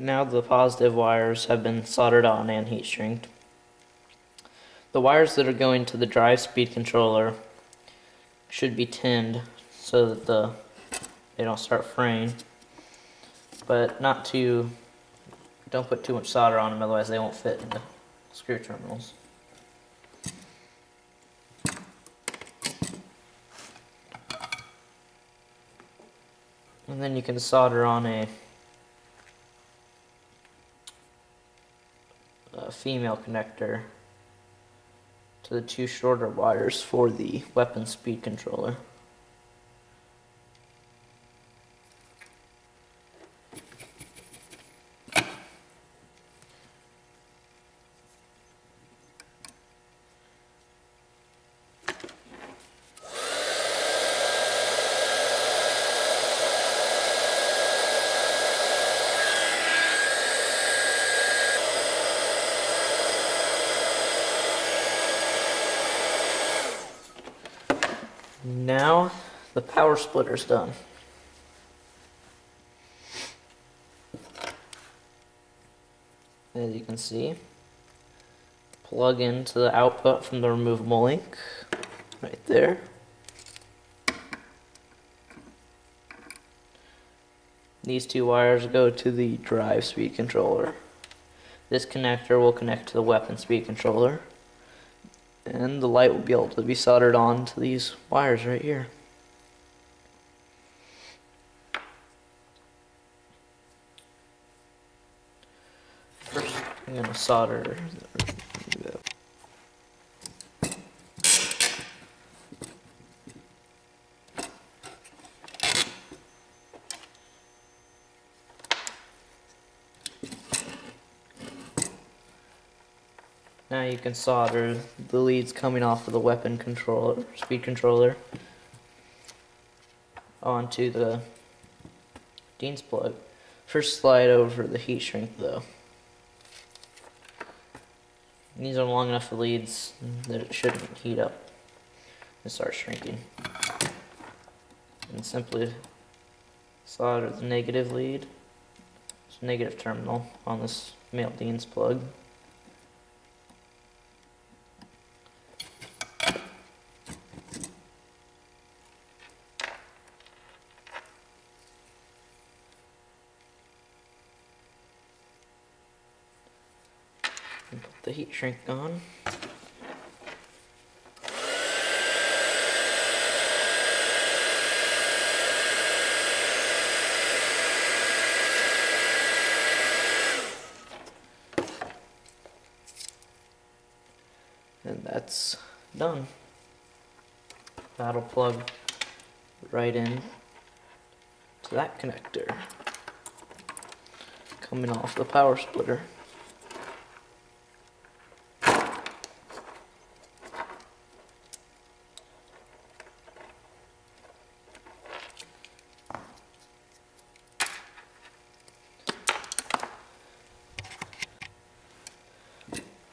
Now the positive wires have been soldered on and heat shrink. The wires that are going to the drive speed controller should be tinned so that they don't start fraying, but don't put too much solder on them, otherwise they won't fit in the screw terminals. And then you can solder on a female connector to the two shorter wires for the weapon speed controller. Now the power splitter's done. As you can see, plug into the output from the removable link right there. These two wires go to the drive speed controller. This connector will connect to the weapon speed controller, and the light will be able to be soldered on to these wires right here. First, I'm going to solder. Now you can solder the leads coming off of the weapon controller, speed controller, onto the Dean's plug. First slide over the heat shrink though. These are long enough leads that it shouldn't heat up and start shrinking. And simply solder the negative lead, negative terminal, on this male Dean's plug. And put the heat shrink on. And that's done. That'll plug right in to that connector coming off the power splitter.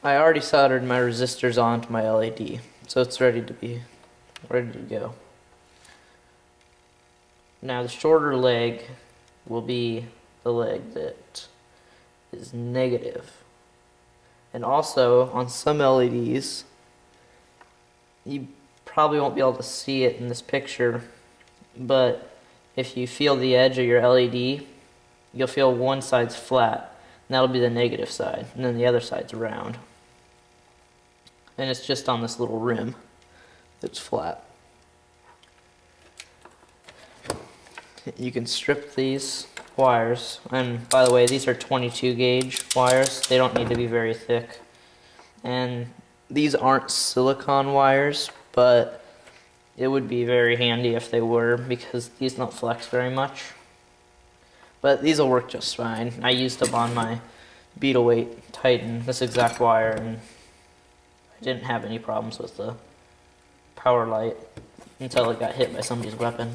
I already soldered my resistors onto my LED, so it's ready to go. Now the shorter leg will be the leg that is negative. And also on some LEDs, you probably won't be able to see it in this picture, but if you feel the edge of your LED, you'll feel one side's flat, and that'll be the negative side, and then the other side's round. And it's just on this little rim that's flat. You can strip these wires, and by the way, these are 22 gauge wires. They don't need to be very thick. And these aren't silicone wires, but it would be very handy if they were, because these don't flex very much. But these will work just fine. I used them on my Beetleweight Titan, this exact wire, and I didn't have any problems with the power light until it got hit by somebody's weapon.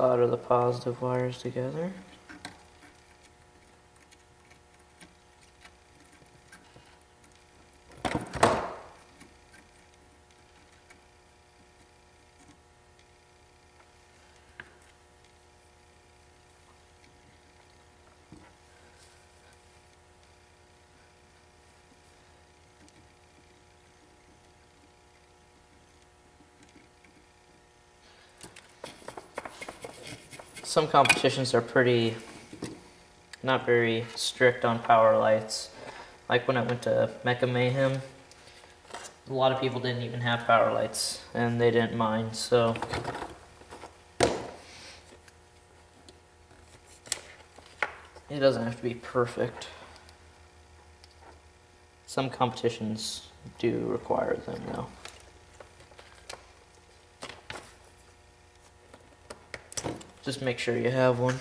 solder the positive wires together. Some competitions are not very strict on power lights. Like when I went to Mecha Mayhem, a lot of people didn't even have power lights and they didn't mind, so it doesn't have to be perfect. Some competitions do require them though. Just make sure you have one.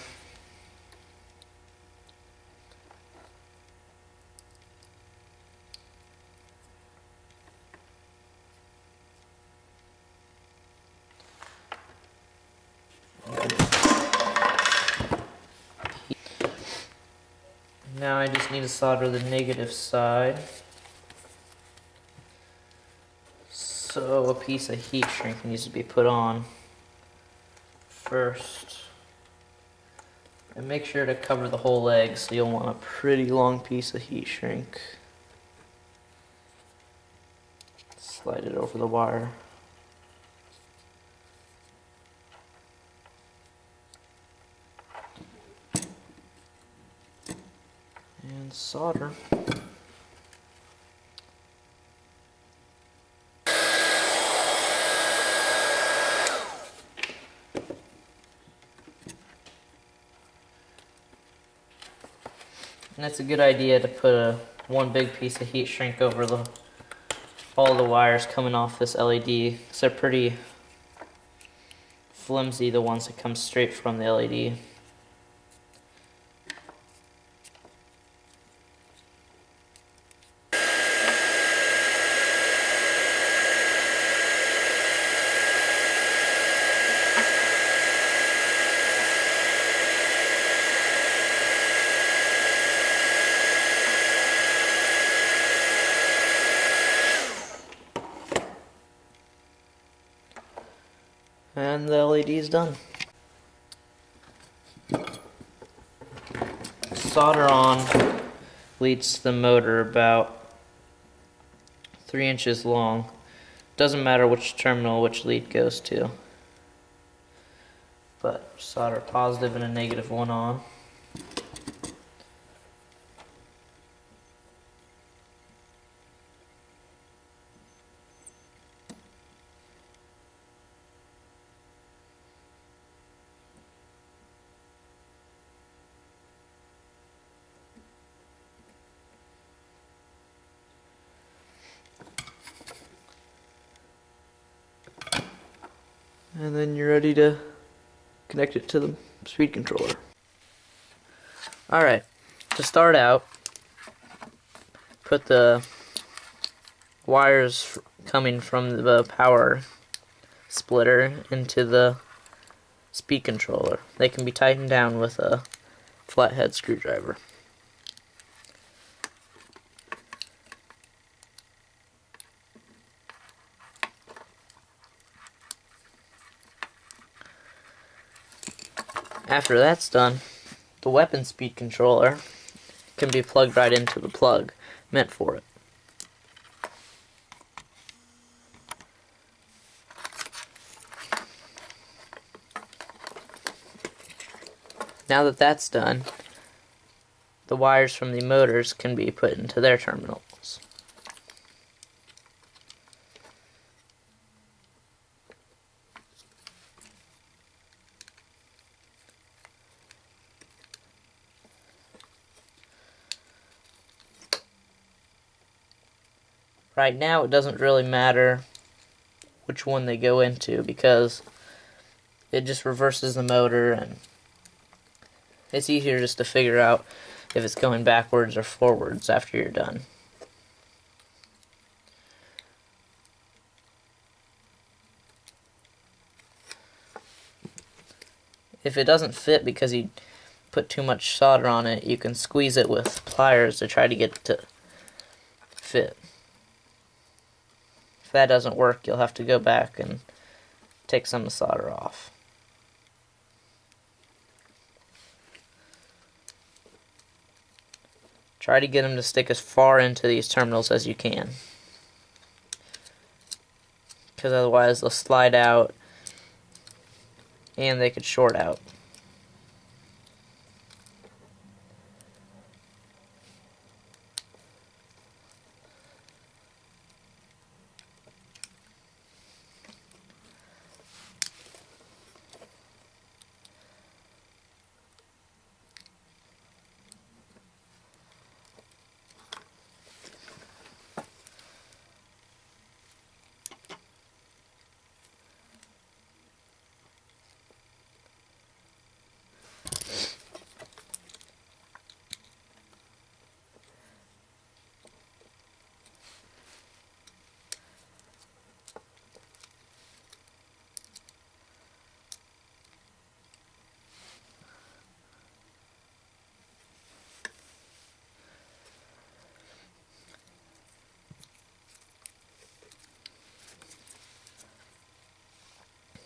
Now I just need to solder the negative side. So a piece of heat shrink needs to be put on first. And make sure to cover the whole leg, so you'll want a pretty long piece of heat shrink. Slide it over the wire. And solder. And it's a good idea to put one big piece of heat shrink over all the wires coming off this LED, because they're pretty flimsy, the ones that come straight from the LED. And the LED is done. Solder on leads to the motor about 3 inches long. Doesn't matter which terminal which lead goes to. But solder a positive and a negative one on. And then you're ready to connect it to the speed controller. Alright, to start out, put the wires coming from the power splitter into the speed controller. They can be tightened down with a flathead screwdriver. After that's done, the weapon speed controller can be plugged right into the plug meant for it. Now that that's done, the wires from the motors can be put into their terminals. Right now, it doesn't really matter which one they go into because it just reverses the motor, and it's easier just to figure out if it's going backwards or forwards after you're done. if it doesn't fit because you put too much solder on it, you can squeeze it with pliers to try to get it to fit. If that doesn't work, you'll have to go back and take some of the solder off. Try to get them to stick as far into these terminals as you can, because otherwise they'll slide out and they could short out.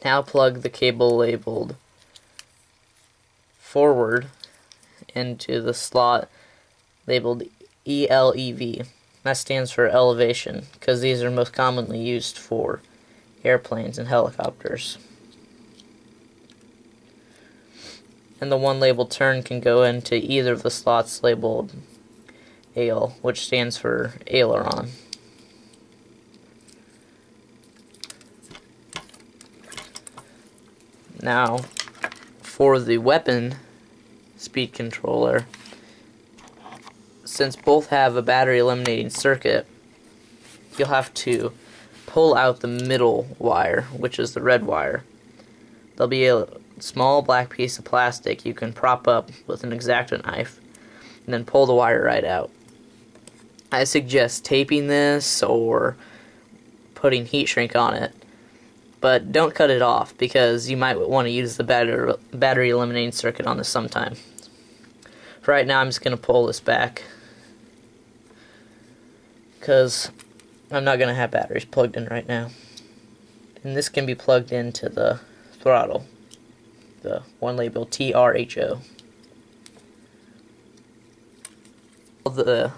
Now plug the cable labeled forward into the slot labeled ELEV. That stands for elevation, because these are most commonly used for airplanes and helicopters. And the one labeled turn can go into either of the slots labeled AIL, which stands for aileron. Now, for the weapon speed controller, since both have a battery eliminating circuit, you'll have to pull out the middle wire, which is the red wire. There'll be a small black piece of plastic you can prop up with an X-Acto knife and then pull the wire right out. I suggest taping this or putting heat shrink on it, but don't cut it off because you might want to use the battery eliminating circuit on this sometime. For right now, I'm just going to pull this back because I'm not going to have batteries plugged in right now. And this can be plugged into the throttle, the one labeled TRHO. All the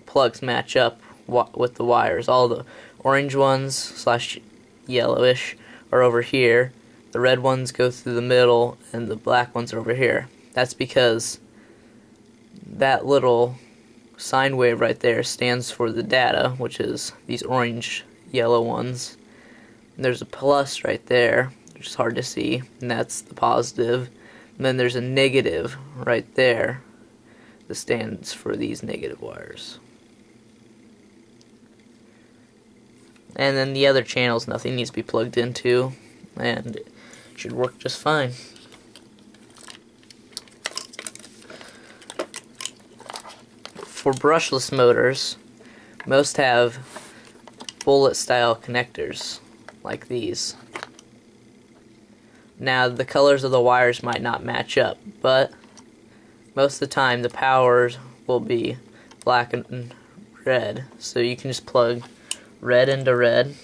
plugs match up with the wires. All the orange ones / yellowish are over here, the red ones go through the middle, and the black ones are over here. That's because that little sine wave right there stands for the data, which is these orange yellow ones. And there's a plus right there, which is hard to see, and that's the positive. And then there's a negative right there that stands for these negative wires. And then the other channels, nothing needs to be plugged into, and it should work just fine. For brushless motors, most have bullet style connectors like these. Now the colors of the wires might not match up, but most of the time the powers will be black and red, so you can just plug red into red,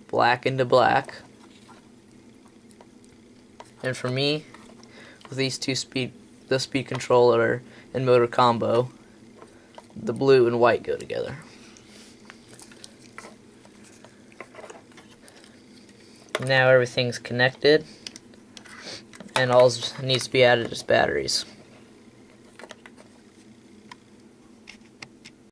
black into black, and for me, with these two the speed controller and motor combo, the blue and white go together. Now everything's connected, and all needs to be added is batteries.